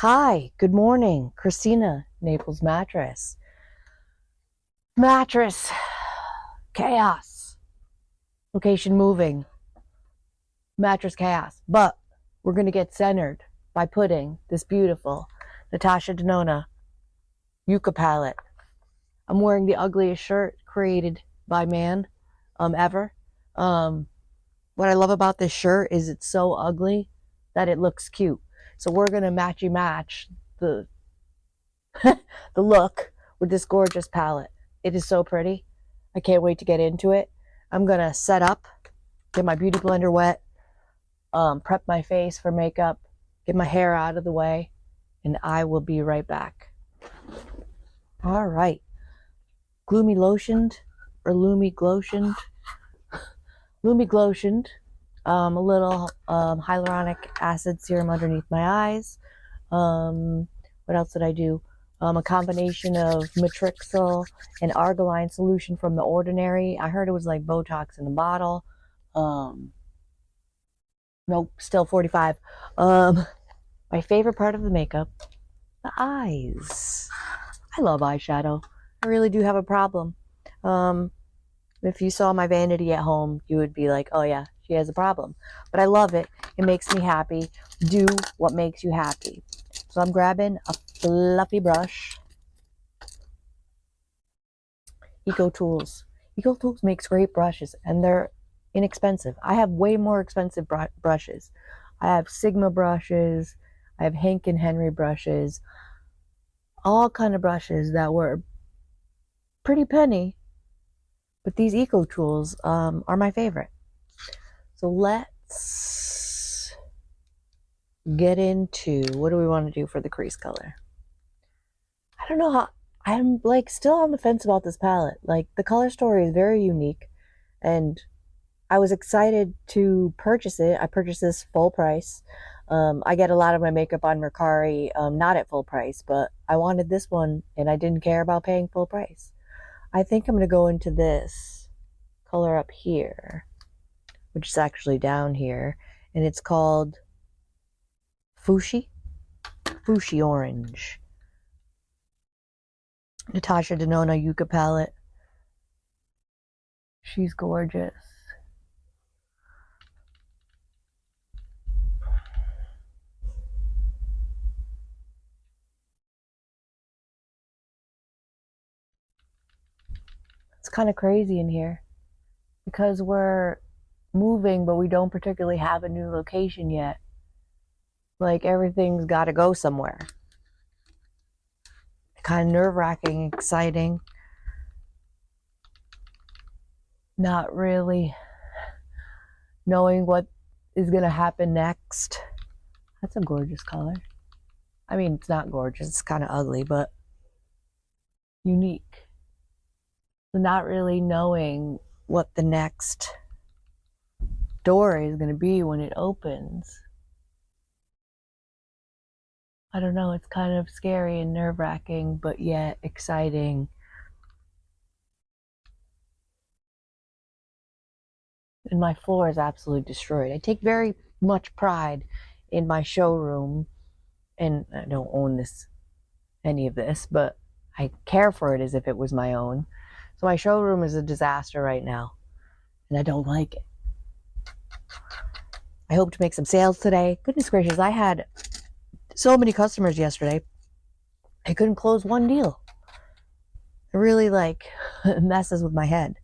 Hi, good morning. Christina, Naples Mattress. Mattress. Chaos. Location moving. Mattress chaos. But we're going to get centered by putting this beautiful Natasha Denona Yucca palette. I'm wearing the ugliest shirt created by man ever. What I love about this shirt is it's so ugly that it looks cute. So we're going to matchy match the the look with this gorgeous palette. It is so pretty. I can't wait to get into it. I'm gonna set up, get my beauty blender wet, prep my face for makeup, get my hair out of the way, and I will be right back. All right. Gloomy lotioned or Lumi glotioned. Lumi glotioned. A little hyaluronic acid serum underneath my eyes. What else did I do? A combination of Matrixyl and Argiline solution from The Ordinary. I heard it was like Botox in a bottle. Nope, still 45. My favorite part of the makeup, the eyes. I love eyeshadow. I really do have a problem. If you saw my vanity at home, you would be like, oh yeah, she has a problem. But I love it. It makes me happy. Do what makes you happy. So I'm grabbing a fluffy brush. EcoTools. EcoTools makes great brushes and they're inexpensive. I have way more expensive brushes. I have Sigma brushes. I have Hank and Henry brushes. All kind of brushes that were pretty penny. But these EcoTools are my favorite. So let's get into what do we want to do for the crease color. I don't know how. I'm like still on the fence about this palette. Like the color story is very unique and I was excited to purchase it. I purchased this full price. I get a lot of my makeup on Mercari, not at full price, but I wanted this one and I didn't care about paying full price. I think I'm going to go into this color up here, which is actually down here, and it's called Fuchsia Orange. Natasha Denona Yucca palette. She's gorgeous. It's kind of crazy in here because we're moving, but we don't particularly have a new location yet. Like everything's got to go somewhere. Kind of nerve-wracking, exciting. Not really knowing what is going to happen next. That's a gorgeous color. I mean, it's not gorgeous. It's kind of ugly, but unique. Not really knowing what the next door is going to be when it opens. I don't know. It's kind of scary and nerve-wracking, but yet exciting. And my floor is absolutely destroyed. I take very much pride in my showroom, and I don't own any of this, but I care for it as if it was my own. So my showroom is a disaster right now, and I don't like it. I hope to make some sales today. Goodness gracious, I had so many customers yesterday. I couldn't close one deal. It really messes with my head.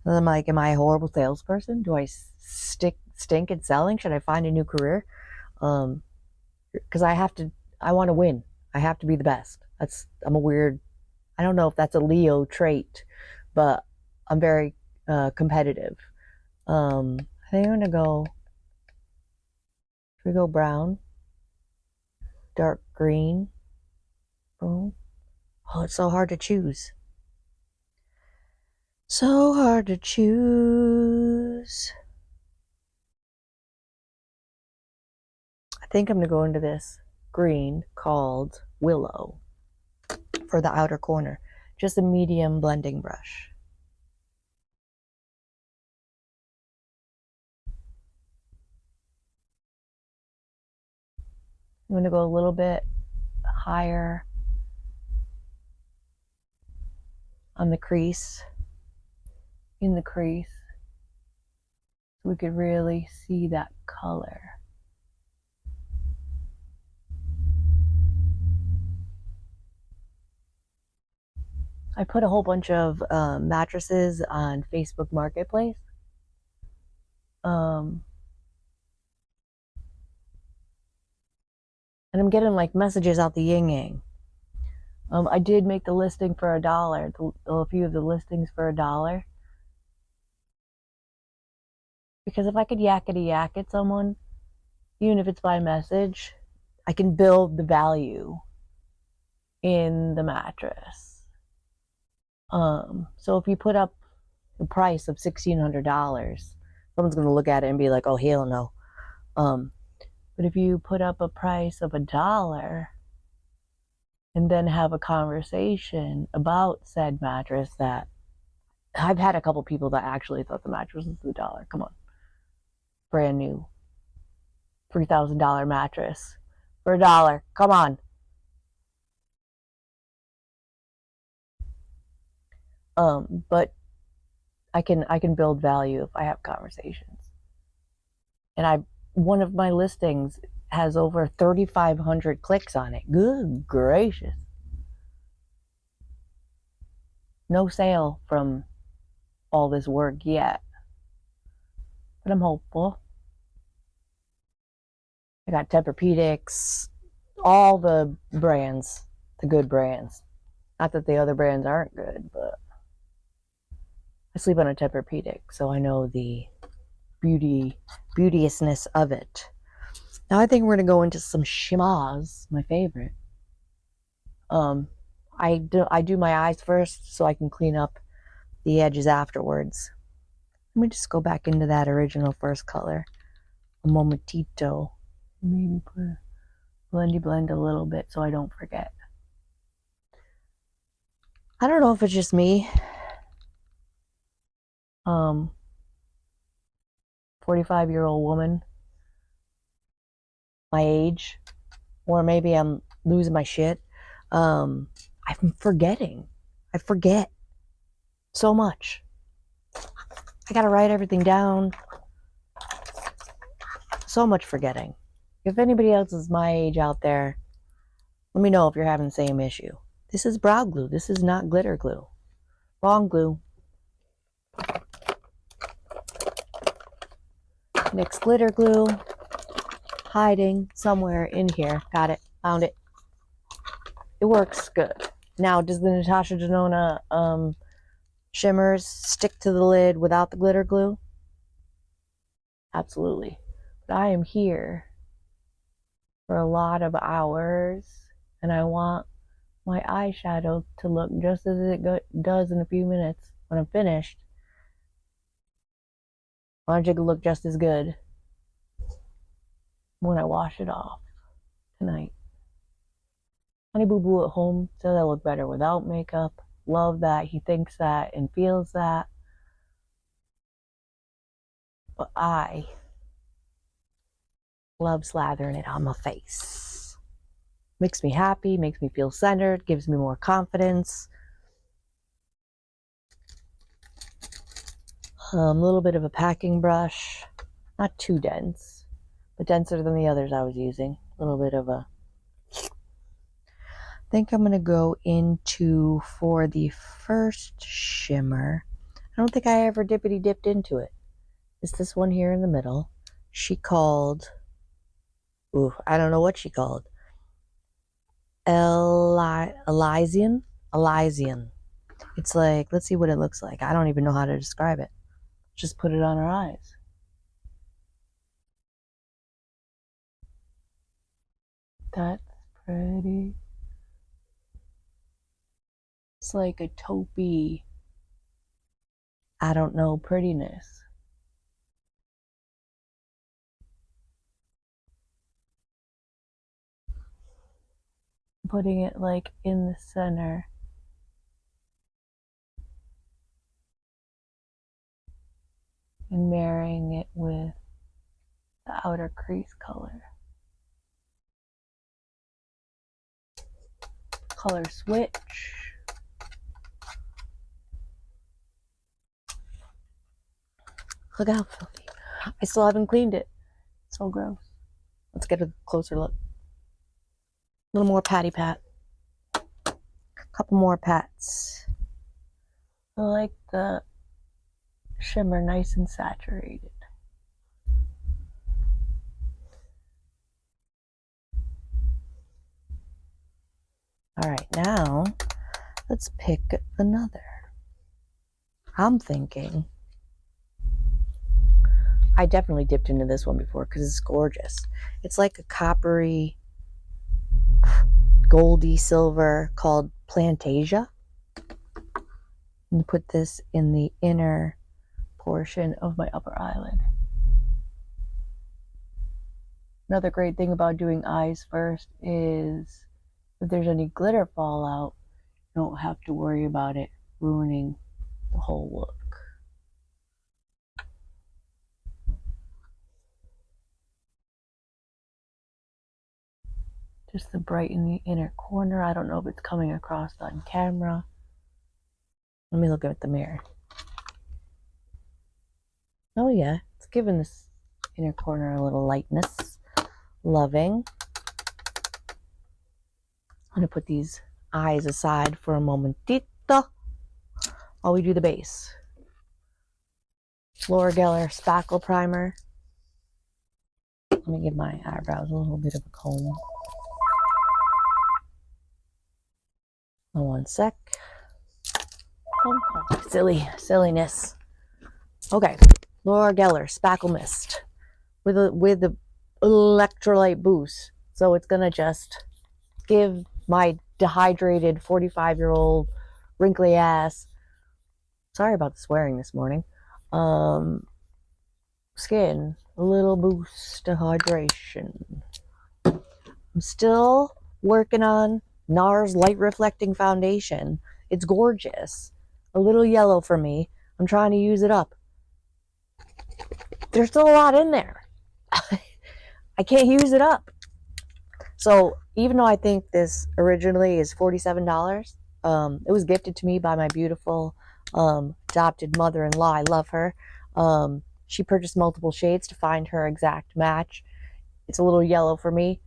And I'm like, am I a horrible salesperson? Do I stink at selling? Should I find a new career? Because I want to win. I have to be the best. I'm a weird, I don't know if that's a Leo trait, but I'm very competitive. I think I'm gonna go, should we go brown? Dark green? Boom. Oh, it's so hard to choose. So hard to choose. I think I'm gonna go into this green called Willow for the outer corner. Just a medium blending brush. I'm gonna go a little bit higher on the crease, in the crease, so we could really see that color. I put a whole bunch of mattresses on Facebook Marketplace. And I'm getting like messages out the yin yang. I did make the listing for $1, a few of the listings for $1. Because if I could yakety yak at someone, even if it's by message, I can build the value in the mattress. So if you put up the price of $1,600, someone's going to look at it and be like, oh, hell no. But if you put up a price of $1 and then have a conversation about said mattress, that I've had a couple people that actually thought the mattress was $1. Come on. Brand new $3,000 mattress for $1. Come on. But I can build value if I have conversations. And one of my listings has over 3,500 clicks on it. Good gracious. No sale from all this work yet, but I'm hopeful. I got Tempur-Pedics, all the brands, the good brands. Not that the other brands aren't good, but I sleep on a Tempur-Pedic, so I know the beauteousness of it. Now I think we're gonna go into some shimmahs, my favorite. I do my eyes first so I can clean up the edges afterwards. Let me just go back into that original first color, a momentito. Maybe put a blendy blend a little bit so I don't forget. I don't know if it's just me. 45-year-old woman, my age, or maybe I'm losing my shit. I'm forgetting. I forget so much. I gotta write everything down. So much forgetting. If anybody else is my age out there, let me know if you're having the same issue. This is brow glue. This is not glitter glue. Wrong glue. Mixed glitter glue. Hiding somewhere in here. Got it. Found it. It works good. Now, does the Natasha Denona shimmers stick to the lid without the glitter glue? Absolutely. But I am here for a lot of hours, and I want my eyeshadow to look just as it does in a few minutes when I'm finished. I want it to look just as good when I wash it off tonight. Honey Boo Boo at home says I look better without makeup. Love that he thinks that and feels that. But I love slathering it on my face. Makes me happy, makes me feel centered, gives me more confidence. A little bit of a packing brush. Not too dense, but denser than the others I was using. A little bit of a... I think I'm going to go into, for the first shimmer, I don't think I ever dippity dipped into it. It's this one here in the middle. She called, I don't know what she called. Elysian? Elysian. It's like, let's see what it looks like. I don't even know how to describe it. Just put it on her eyes. That's pretty. It's like a taupey, I don't know, prettiness. Putting it like in the center. And marrying it with the outer crease color. color switch. Look how filthy. I still haven't cleaned it. So gross. Let's get a closer look. A little more patty pat. A couple more pats. I like the shimmer, nice and saturated. All right, now let's pick another. I'm thinking, I definitely dipped into this one before because it's gorgeous. It's like a coppery, goldy silver called Plantasia. I'm going to put this in the inner portion of my upper eyelid. Another great thing about doing eyes first is if there's any glitter fallout, you don't have to worry about it ruining the whole look. Just to brighten the inner corner. I don't know if it's coming across on camera. Let me look at the mirror. Oh yeah, it's giving this inner corner a little lightness. Loving. I'm going to put these eyes aside for a momentito while we do the base. Laura Geller Spackle Primer. Let me give my eyebrows a little bit of a comb. Oh, 1 sec. Silliness. Okay, Laura Geller Spackle Mist with the electrolyte boost. So it's gonna just give my dehydrated 45-year-old wrinkly ass, sorry about the swearing this morning, skin a little boost of hydration. I'm still working on NARS Light Reflecting Foundation. It's gorgeous. A little yellow for me. I'm trying to use it up. There's still a lot in there. I can't use it up. So even though I think this originally is $47, it was gifted to me by my beautiful adopted mother-in-law. I love her. She purchased multiple shades to find her exact match. It's a little yellow for me.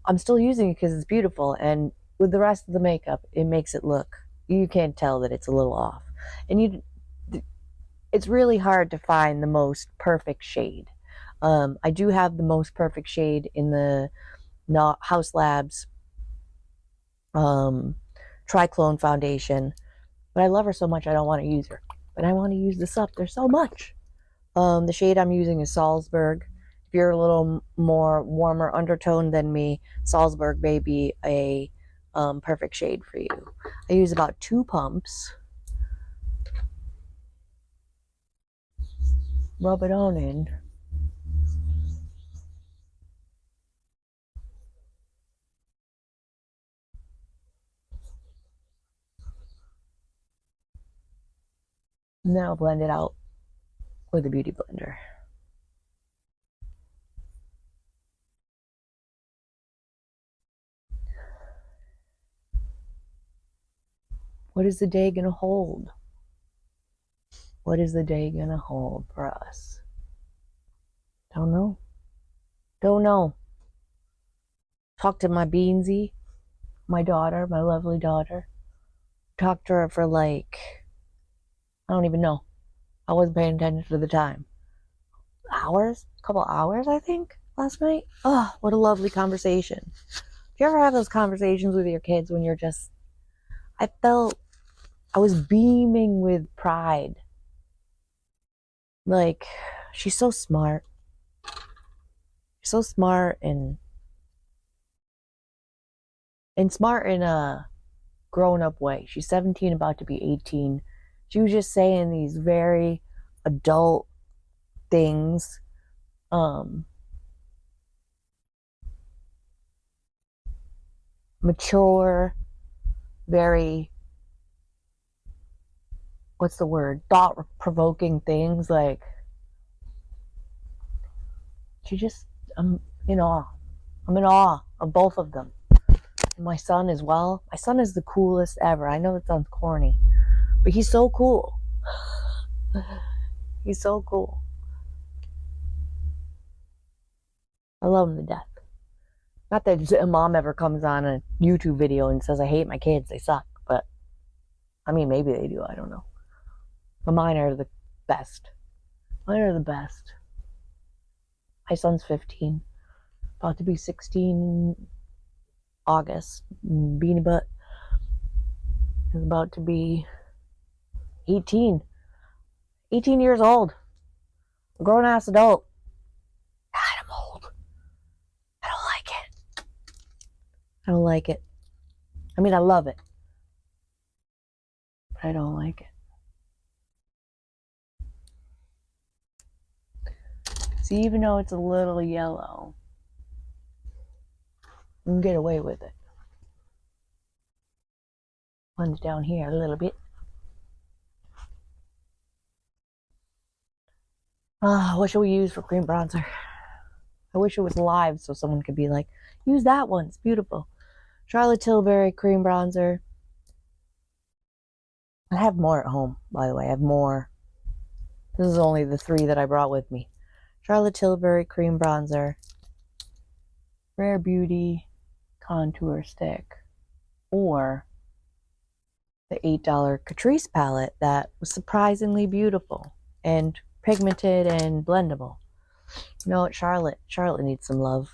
I'm still using it because it's beautiful, and with the rest of the makeup, it makes it look, you can't tell that it's a little off. And it's really hard to find the most perfect shade. I do have the most perfect shade in the Haus Labs Triclone foundation, but I love her so much I don't want to use her. But I want to use this up. There's so much. The shade I'm using is Salzburg. If you're a little more warmer undertone than me, Salzburg may be a perfect shade for you. I use about 2 pumps. Rub it on in. And then I'll blend it out with a beauty blender. What is the day gonna hold? What is the day gonna hold for us? Don't know. Don't know. Talked to my Beansy, my daughter, my lovely daughter. Talked to her for like, I don't even know. I wasn't paying attention to the time. Hours? A couple hours, I think, last night. Oh, what a lovely conversation. Do you ever have those conversations with your kids when you're just, I was beaming with pride. Like, she's so smart. So smart and smart in a grown-up way. She's 17, about to be 18. She was just saying these very adult things. Mature, very, what's the word? Thought-provoking things. Like, she just, I'm in awe. I'm in awe of both of them. My son as well. My son is the coolest ever. I know that sounds corny, but he's so cool. He's so cool. I love him to death. Not that a mom ever comes on a YouTube video and says, I hate my kids, they suck. But, I mean, maybe they do, I don't know. But mine are the best. Mine are the best. My son's 15. About to be 16 in August. Beanie Butt is about to be 18. 18 years old. A grown-ass adult. God, I'm old. I don't like it. I don't like it. I mean, I love it. But I don't like it. See, even though it's a little yellow, you can get away with it. One's down here a little bit. What should we use for cream bronzer? I wish it was live so someone could be like, use that one, it's beautiful. Charlotte Tilbury cream bronzer. I have more at home, by the way. I have more. This is only the 3 that I brought with me. Charlotte Tilbury cream bronzer. Rare Beauty contour stick. Or the $8 Catrice palette that was surprisingly beautiful and pigmented and blendable. You know what, Charlotte needs some love.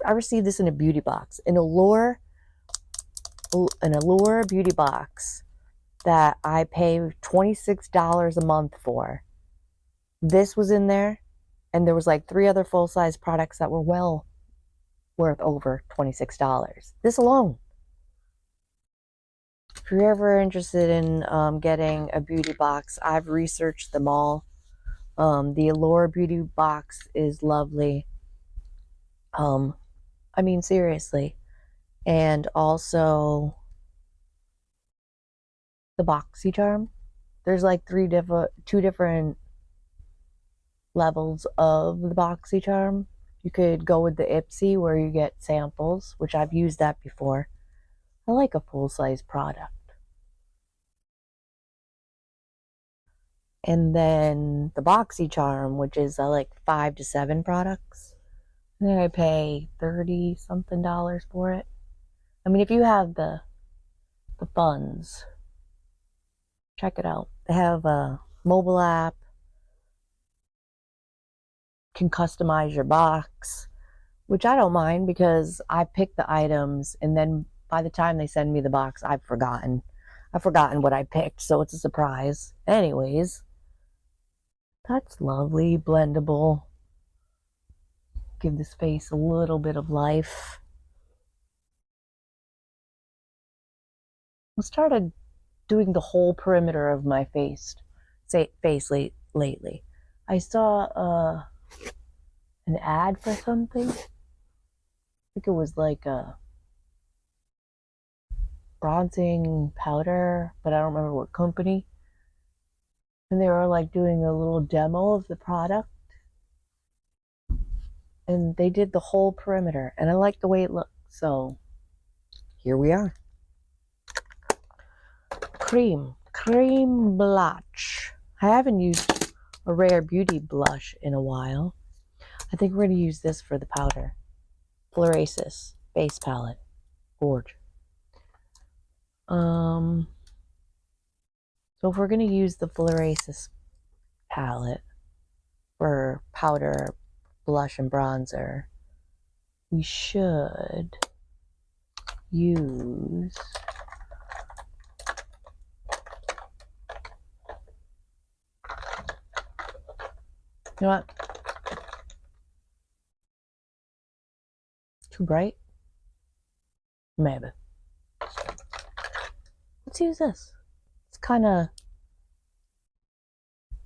I received this in a beauty box, an Allure beauty box that I pay $26 a month for. This was in there, and there was like 3 other full-size products that were well worth over $26. This alone. If you're ever interested in getting a beauty box, I've researched them all. The Allure beauty box is lovely. I mean, seriously. And also the BoxyCharm. There's like 2 different levels of the BoxyCharm. You could go with the Ipsy where you get samples, which I've used that before. I like a full-size product. And then the BoxyCharm, which is like 5 to 7 products. And then I pay $30-something for it. I mean, if you have the funds, check it out. They have a mobile app. Can customize your box, which I don't mind because I pick the items and then by the time they send me the box, I've forgotten what I picked, so it's a surprise. Anyways, that's lovely, blendable. Give this face a little bit of life. I started doing the whole perimeter of my face lately. I saw an ad for something. I think it was like a bronzing powder, but I don't remember what company. And they were like doing a little demo of the product. And they did the whole perimeter. And I like the way it looked. So here we are. Cream blush. I haven't used a Rare Beauty blush in a while. I think we're going to use this for the powder. Florasis base palette. Gorge. So if we're going to use the Florasis palette for powder, blush, and bronzer, we should use you know what? Too bright? Maybe. Let's use this. It's kind of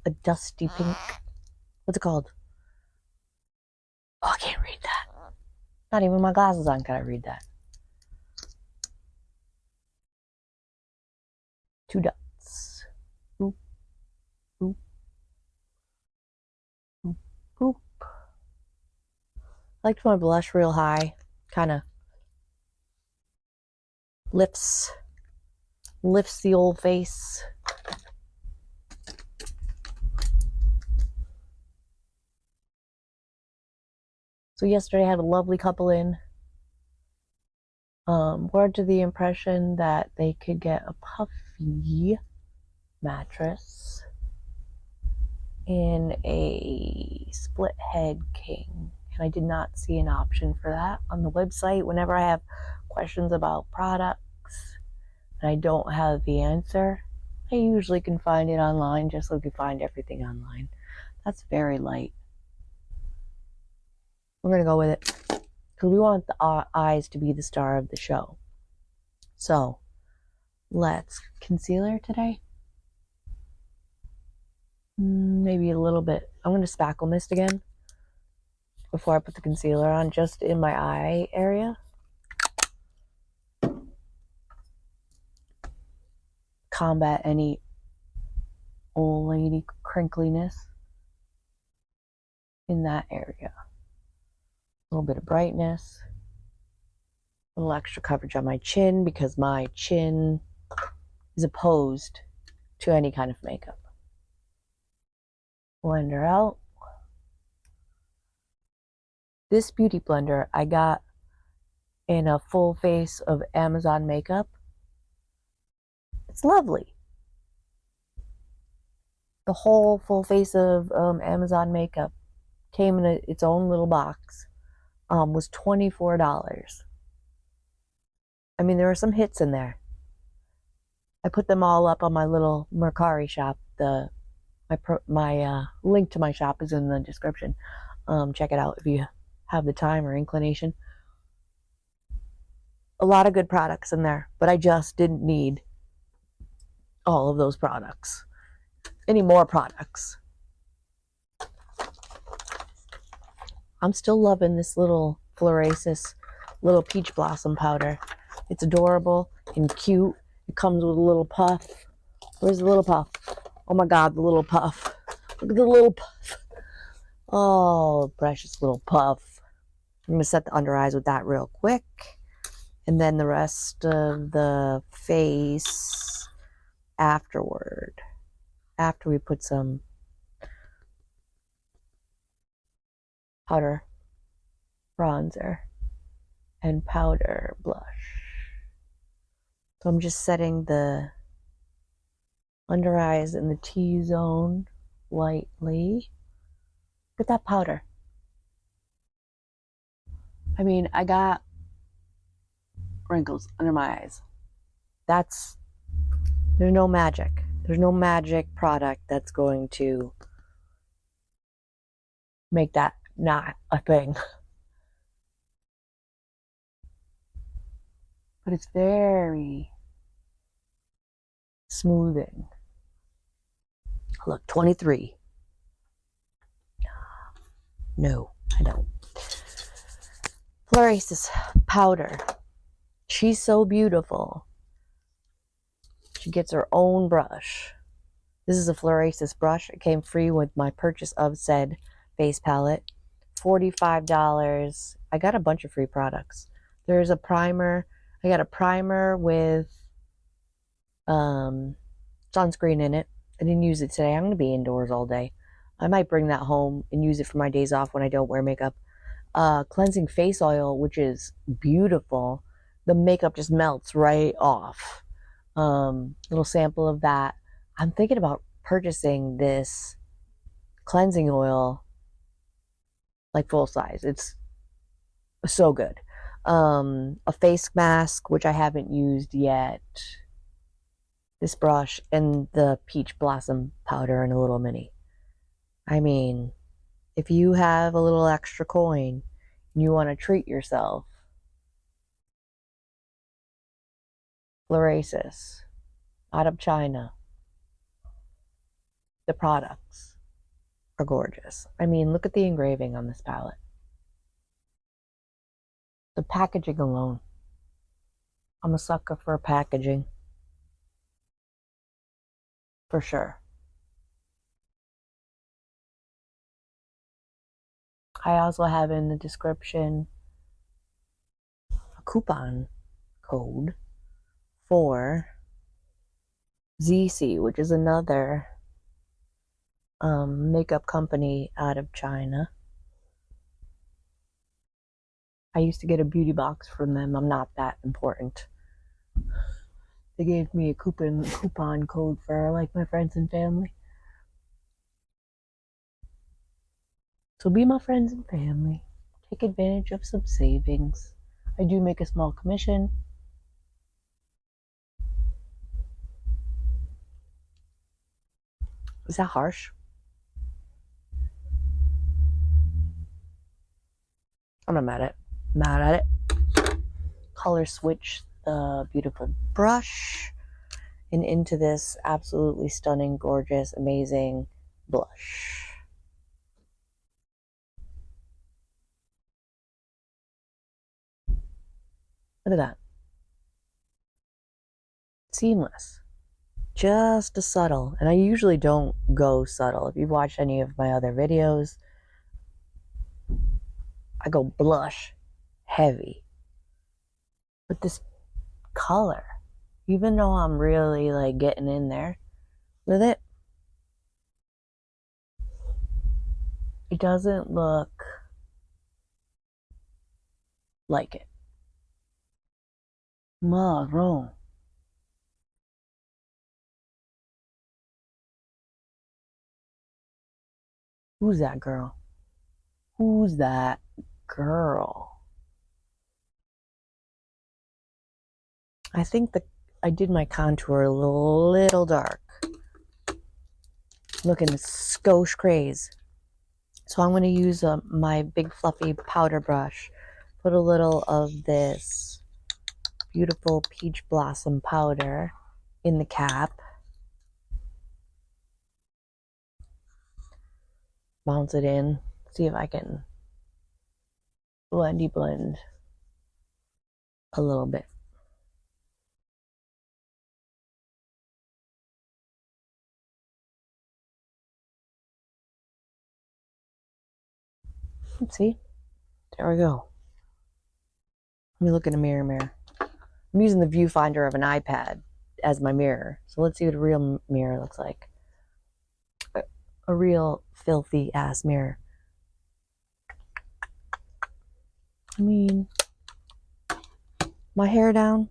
a dusty pink. What's it called? Oh, I can't read that. Not even my glasses on can I read that. 2 dots. Boop. Boop. Boop. Boop. I liked my blush real high. Kind of lifts the old face. So yesterday I had a lovely couple in. Were to the impression that they could get a puffy mattress in a split head king. And I did not see an option for that on the website. Whenever I have questions about products and I don't have the answer, I usually can find it online, just like you find everything online. That's very light. We're going to go with it because we want the eyes to be the star of the show. So let's concealer today. Maybe a little bit. I'm going to spackle mist again before I put the concealer on, just in my eye area. Combat any old lady crinkliness in that area. A little bit of brightness. A little extra coverage on my chin because my chin is opposed to any kind of makeup. Blender out. This beauty blender I got in a full face of Amazon makeup. It's lovely. The whole full face of Amazon makeup came in its own little box. Was $24. I mean, there are some hits in there. I put them all up on my little Mercari shop. My link to my shop is in the description. Check it out if you have the time or inclination. A lot of good products in there, but I just didn't need all of those products. Any more products. I'm still loving this little Florasis little peach blossom powder. It's adorable and cute. It comes with a little puff. Where's the little puff? Oh my God, the little puff. Look at the little puff. Oh, precious little puff. I'm going to set the under eyes with that real quick. And then the rest of the face afterward. After we put some powder, bronzer, and powder blush. So I'm just setting the under eyes in the T-zone lightly. Look at that powder. I mean, I got wrinkles under my eyes. There's no magic. There's no magic product that's going to make that not a thing. But it's very smoothing. Look, 23. No, I don't. Florasis powder. She's so beautiful. She gets her own brush. This is a Florasis brush. It came free with my purchase of said face palette. $45. I got a bunch of free products. There's a primer. I got a primer with sunscreen in it. I didn't use it today. I'm going to be indoors all day. I might bring that home and use it for my days off when I don't wear makeup. Cleansing face oil, which is beautiful. The makeup just melts right off. Little sample of that. I'm thinking about purchasing this cleansing oil like full size. It's so good. A face mask, which I haven't used yet. This brush and the peach blossom powder in a little mini. I mean, if you have a little extra coin and you want to treat yourself, Florasis, out of China, the products are gorgeous. I mean, look at the engraving on this palette. The packaging alone. I'm a sucker for packaging. For sure. I also have in the description a coupon code for Zeesea, which is another makeup company out of China. I used to get a beauty box from them. I'm not that important. They gave me a coupon code for like my friends and family. So be my friends and family. Take advantage of some savings. I do make a small commission. Is that harsh? I'm not mad at it. Color switch the beautiful brush and into this absolutely stunning, gorgeous, amazing blush. Look at that. Seamless. Just a subtle. And I usually don't go subtle. If you've watched any of my other videos, I go blush heavy. But this color, even though I'm really like getting in there with it, it doesn't look like it. Marron. Who's that girl? Who's that girl? I think I did my contour a little dark. Looking skosh craze. So I'm going to use my big fluffy powder brush. Put a little of this beautiful peach blossom powder in the cap. Bounce it in. See if I can blend a little bit. Let's see. There we go. Let me look in a mirror. I'm using the viewfinder of an iPad as my mirror. So let's see what a real mirror looks like. A real filthy ass mirror. I mean, my hair down.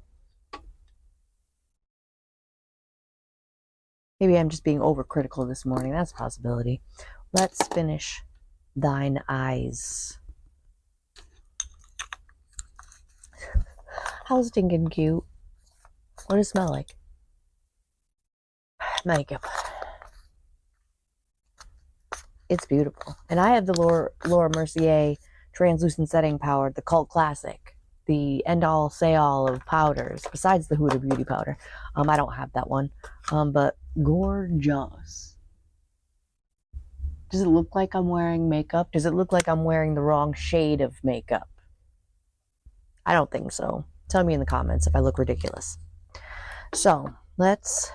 Maybe I'm just being overcritical this morning. That's a possibility. Let's finish thine eyes. How's stinking cute? What does it smell like? Makeup. It's beautiful. And I have the Laura Mercier translucent setting powder, the cult classic, the end-all say-all of powders, besides the Huda Beauty powder. I don't have that one, but gorgeous. Does it look like I'm wearing makeup? Does it look like I'm wearing the wrong shade of makeup? I don't think so. Tell me in the comments if I look ridiculous. So let's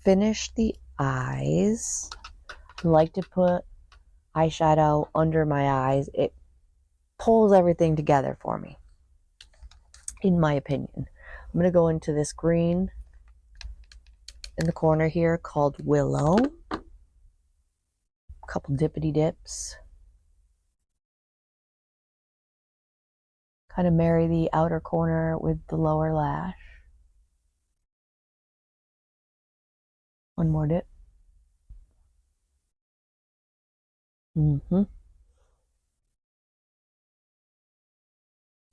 finish the eyes. I like to put eyeshadow under my eyes. It pulls everything together for me, in my opinion. I'm going to go into this green in the corner here called Willow. A couple dippity dips. Kind of marry the outer corner with the lower lash. One more dip. So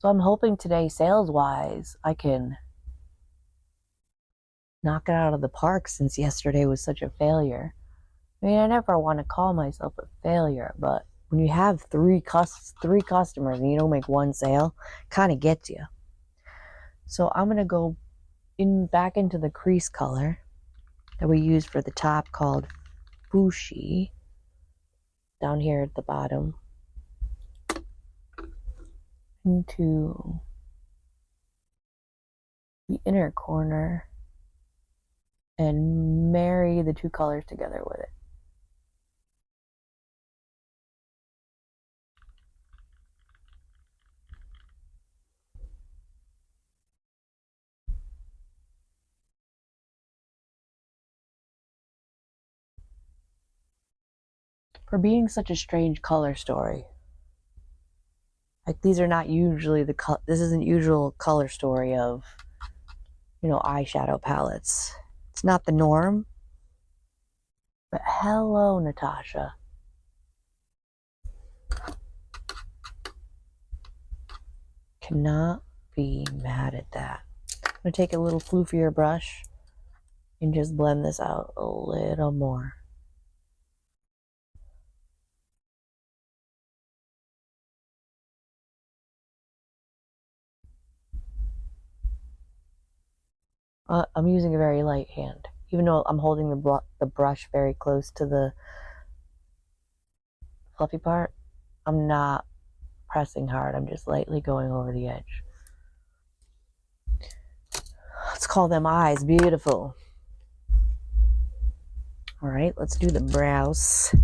I'm hoping today, sales-wise, I can knock it out of the park since yesterday was such a failure. I mean, I never want to call myself a failure, but when you have three customers and you don't make one sale, kind of gets you. So I'm going to go back into the crease color that we used for the top called Fushi, down here at the bottom, into the inner corner and marry the two colors together with it. For being such a strange color story. Like, these are not usually this isn't usual color story of, eyeshadow palettes. It's not the norm. But hello, Natasha. Cannot be mad at that. I'm going to take a little floofier brush and just blend this out a little more. I'm using a very light hand. Even though I'm holding the brush very close to the fluffy part, I'm not pressing hard. I'm just lightly going over the edge. Let's call them eyes beautiful. All right, let's do the brows.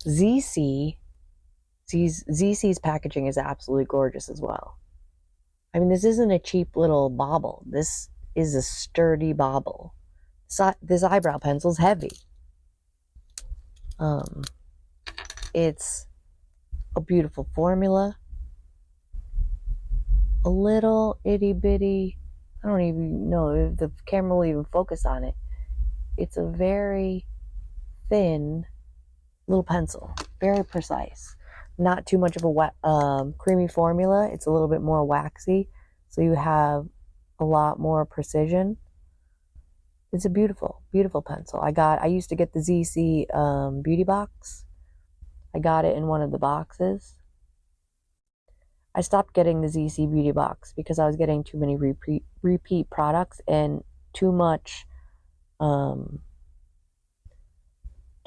Zeesea's packaging is absolutely gorgeous as well. I mean, this isn't a cheap little bauble. This is a sturdy bauble. This eyebrow pencil's heavy. It's a beautiful formula. A little itty bitty. I don't even know if the camera will even focus on it. It's a very thin little pencil, very precise. Not too much of a wet, creamy formula. It's a little bit more waxy, so you have a lot more precision. It's a beautiful, beautiful pencil. I used to get the Zeesea beauty box. I got it in one of the boxes. I stopped getting the Zeesea beauty box because I was getting too many repeat products and too much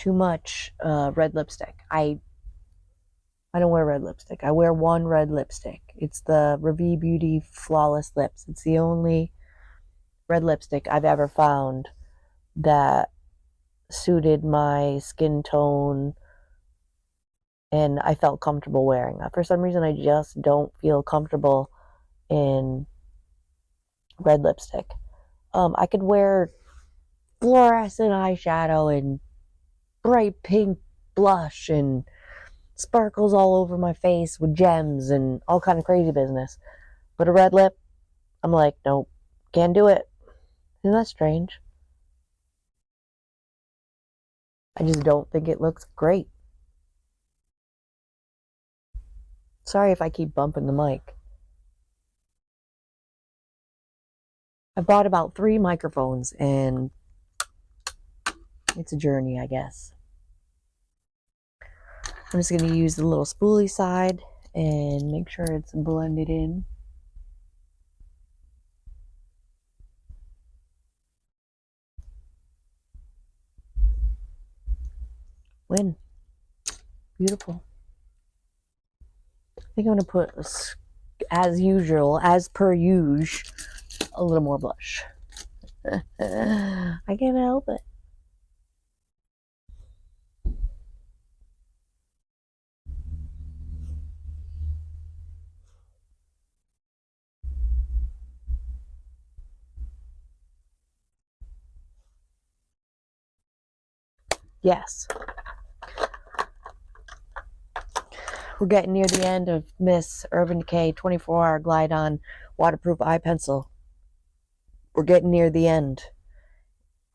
red lipstick. I don't wear red lipstick. I wear one red lipstick. It's the Revie Beauty Flawless Lips. It's the only red lipstick I've ever found that suited my skin tone and I felt comfortable wearing that. For some reason, I just don't feel comfortable in red lipstick. I could wear fluorescent eyeshadow and bright pink blush and sparkles all over my face with gems and all kind of crazy business. But a red lip, I'm like, nope, can't do it. Isn't that strange? I just don't think it looks great. Sorry if I keep bumping the mic. I bought about 3 microphones and it's a journey, I guess. I'm just going to use the little spoolie side and make sure it's blended in. Win. Beautiful. I think I'm going to put, as usual, as per usual, a little more blush. I can't help it. Yes. We're getting near the end of Miss Urban Decay 24-hour Glide On Waterproof Eye Pencil. We're getting near the end.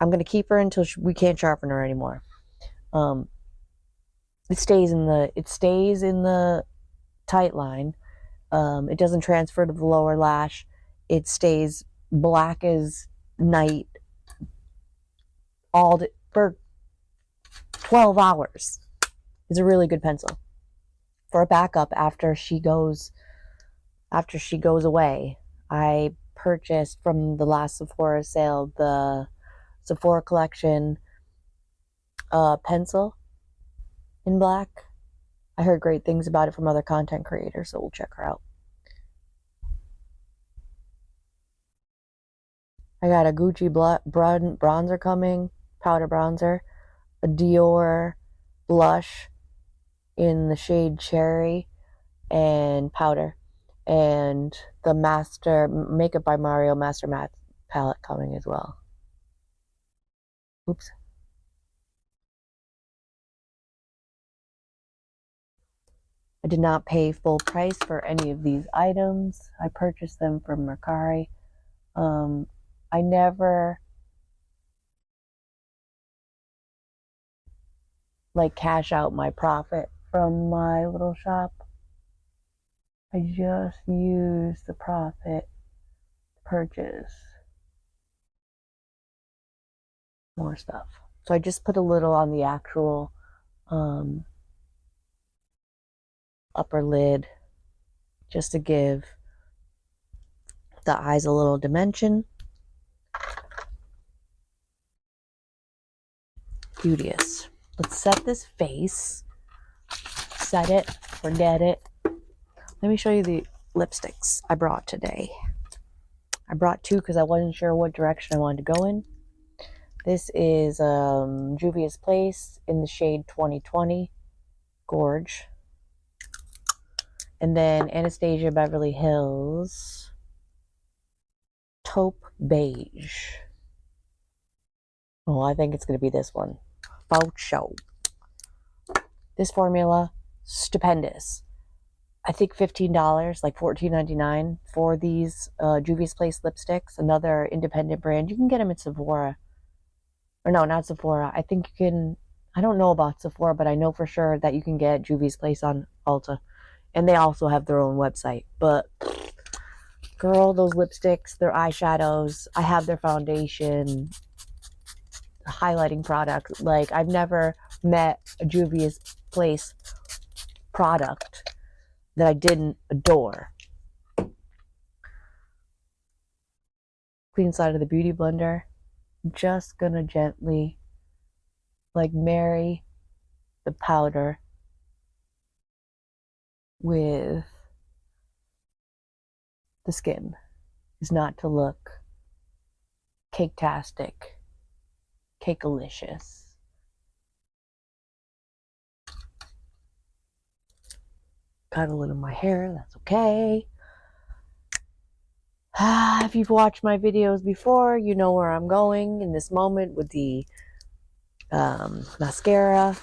I'm going to keep her until we can't sharpen her anymore. It stays in the tight line. It doesn't transfer to the lower lash. It stays black as night for 12 hours. It's a really good pencil. For a backup after she goes away, I purchased from the last Sephora sale the Sephora collection pencil in black. I heard great things about it from other content creators, so we'll check her out. I got a Gucci bronzer coming, powder bronzer, a Dior blush in the shade Cherry, and powder, and the Makeup by Mario Master Matte palette coming as well. Oops. I did not pay full price for any of these items. I purchased them from Mercari. I never like cash out my profit from my little shop. I just use the profit to purchase more stuff. So I just put a little on the actual upper lid just to give the eyes a little dimension. Beauteous. Let's set this face. Set it, forget it. Let me show you the lipsticks I brought today. I brought two because I wasn't sure what direction I wanted to go in. This is Juvia's Place in the shade 2020. Gorge. And then Anastasia Beverly Hills Taupe Beige. Oh, I think it's going to be this one. Faux show. This formula, stupendous. I think $15, like $14.99 for these Juvia's Place lipsticks. Another independent brand. You can get them at Sephora. Or no, not Sephora. I think you can... I don't know about Sephora, but I know for sure that you can get Juvia's Place on Ulta. And they also have their own website. But, girl, those lipsticks, their eyeshadows. I have their foundation, highlighting product. Like, I've never met a Juvia's Place product that I didn't adore. Clean side of the beauty blender. Just gonna gently, like, marry the powder with the skin. Is not to look cake-tastic, cake-alicious. Got a little of my hair, that's okay. If you've watched my videos before, you know where I'm going in this moment with the mascara.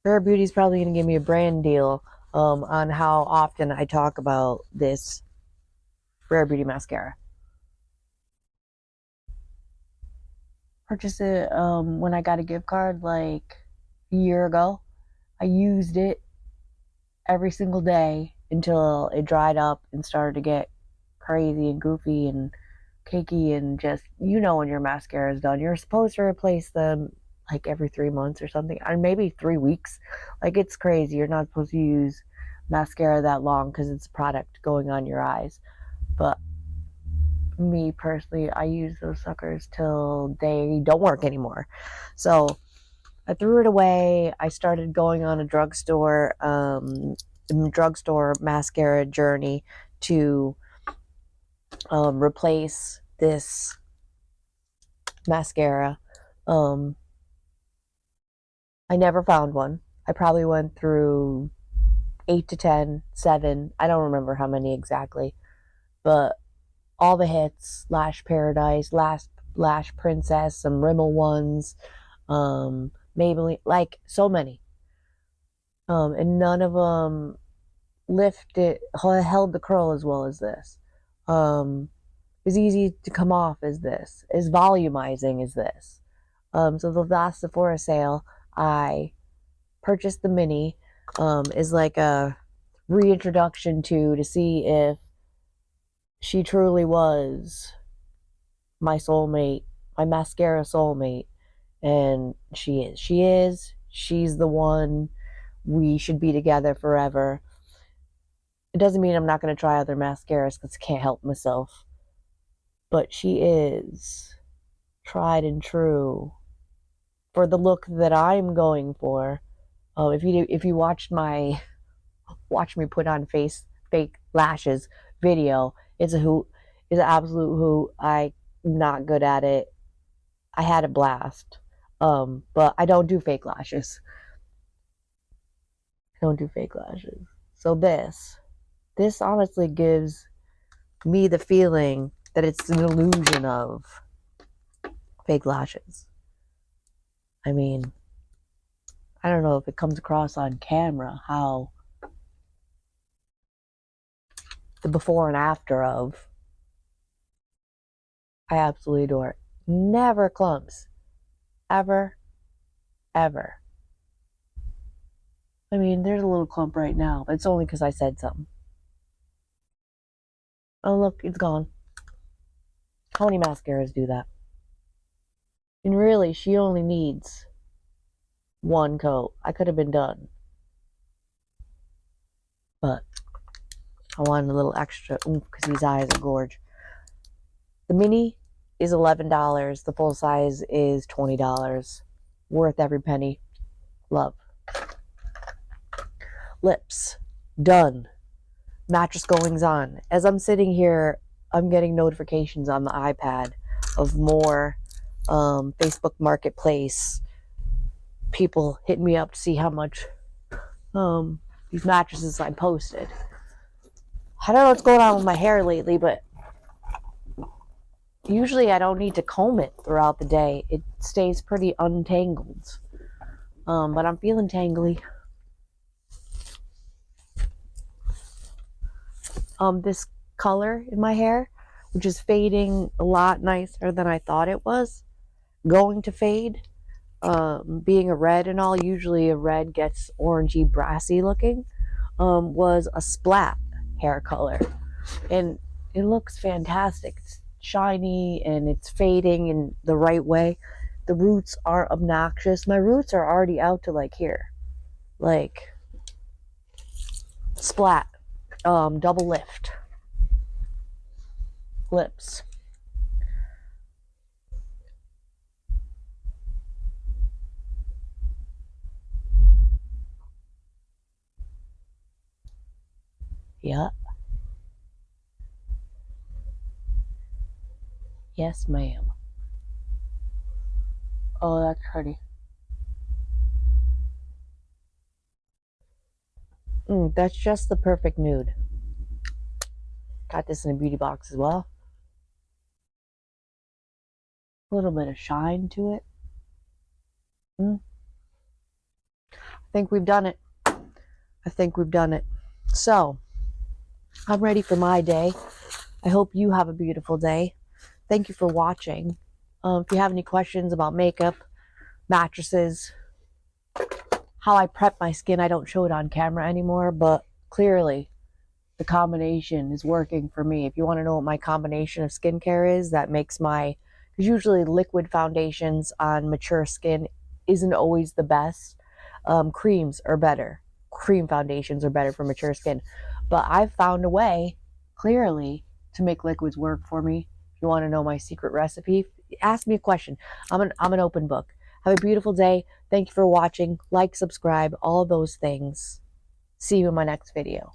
Rare Beauty's probably going to give me a brand deal on how often I talk about this Rare Beauty mascara. Purchased it when I got a gift card like a year ago. I used it every single day until it dried up and started to get crazy and goofy and cakey and just, you know, when your mascara is done, you're supposed to replace them like every 3 months or something, or maybe 3 weeks. Like, it's crazy. You're not supposed to use mascara that long because it's a product going on your eyes. But me personally, I use those suckers till they don't work anymore. So I threw it away. I started going on a drugstore mascara journey to replace this mascara. I never found one. I probably went through 8 to 10, 7. I don't remember how many exactly. But all the hits, Lash Paradise, Lash Princess, some Rimmel ones, Maybelline, like so many. And none of them held the curl as well as this. As easy to come off as this, as volumizing as this. So the last Sephora sale, I purchased the mini, is like a reintroduction to see if she truly was my soulmate, my mascara soulmate. And she is. She is. She's the one. We should be together forever. It doesn't mean I'm not going to try other mascaras because I can't help myself. But she is tried and true for the look that I'm going for. If you watched my watch me put on fake lashes video, it's a hoot. It's an absolute hoot. I'm not good at it. I had a blast. But I don't do fake lashes. I don't do fake lashes. So this honestly gives me the feeling that it's an illusion of fake lashes. I mean, I don't know if it comes across on camera how the before and after of. I absolutely adore it. Never clumps. Ever. Ever. I mean, there's a little clump right now, but it's only because I said something. Oh, look, it's gone. How many mascaras do that? And really, she only needs one coat. I could have been done. But I wanted a little extra oomph because these eyes are gorge. The mini is $11. The full size is $20. Worth every penny. Love. Lips. Done. Mattress goings on. As I'm sitting here, I'm getting notifications on the iPad of more Facebook Marketplace people hitting me up to see how much these mattresses I posted. I don't know what's going on with my hair lately, but usually I don't need to comb it throughout the day. It stays pretty untangled. But I'm feeling tangly. This color in my hair, which is fading a lot nicer than I thought it was going to fade. Being a red and all, usually a red gets orangey brassy looking, was a splat hair color, and it looks fantastic. It's shiny and it's fading in the right way. The roots aren't obnoxious. My roots are already out to like here, like splat. Double lift lips. Yep. Yes, ma'am. Oh, that's pretty. That's just the perfect nude. Got this in a beauty box as well. A little bit of shine to it. I think we've done it. I think we've done it. So, I'm ready for my day. I hope you have a beautiful day. Thank you for watching. If you have any questions about makeup, mattresses, how I prep my skin, I don't show it on camera anymore, but clearly the combination is working for me. If you want to know what my combination of skincare is, that makes my, because usually liquid foundations on mature skin isn't always the best. Creams are better. Cream foundations are better for mature skin. But I've found a way, clearly, to make liquids work for me. If you want to know my secret recipe, ask me a question. I'm an open book. Have a beautiful day. Thank you for watching. Like, subscribe, all those things. See you in my next video.